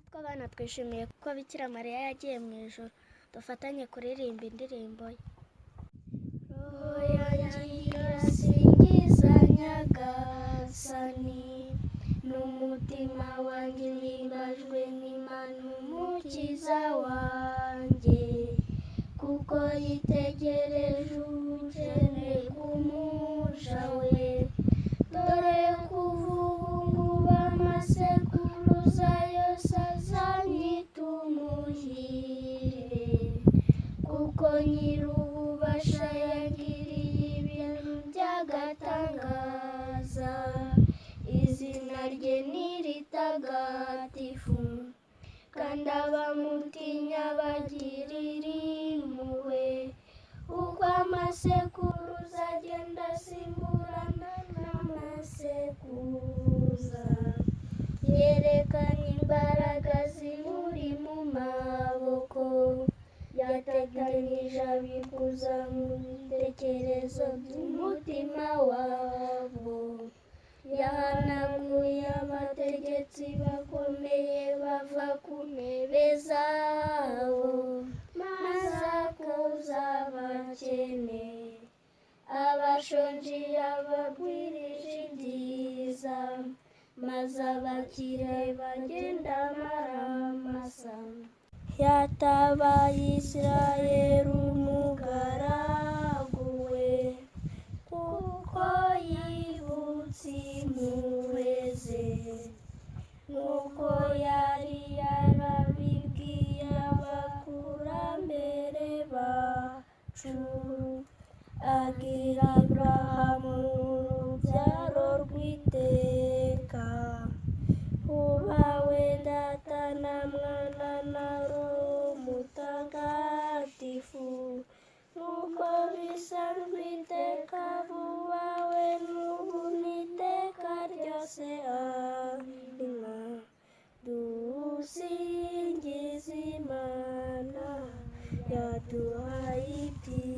natwe abana twishimiye ko Bikira Mariya yagiye mu ijuru. Dufatanye kuririmba indirimbo ye. Roho yanjye irasingiza Nyagasani, n'umutima wanjye uhimbajwe n'Imana Umukiza wanjye, kuko yitegereje ubukene bw'umuja we. Dore kuva ubu ngubu amasekuruza yose azanyita umuhire, kuko nyir'ububasha yangiriye ibintu by'agatangaza. Izina rye ni ritagatifu, kandi abamutinya bagirira impuhwe. Uko amasekuruza agenda asimburana n'amasekuruza, yerekanye imbaraga zimuri mu maboko. Yateganyije abikuza mu bitekerezo by'umutima wabo. Yahanaguye abategetsi bakomeye bava ku ntebe zabo, maze akuza abakene. Abashonji yabagwirije ibyiza, maze abakire bagenda baramasa. Yatabaye Isirayeli umugaragu we, kuko yibutse impuhwe ze, nk'uko yari yarabibwiye abakurambere bacu. Agira Aburahamu urubyaro rw'iteka. Ubawe Data na Mwana na Roho Mutagatifu, nk'uko bisanzwe iteka bubawe n'ubu n'iteka ryose. Amina. Dusingize Imana yaduhaye ibyiza.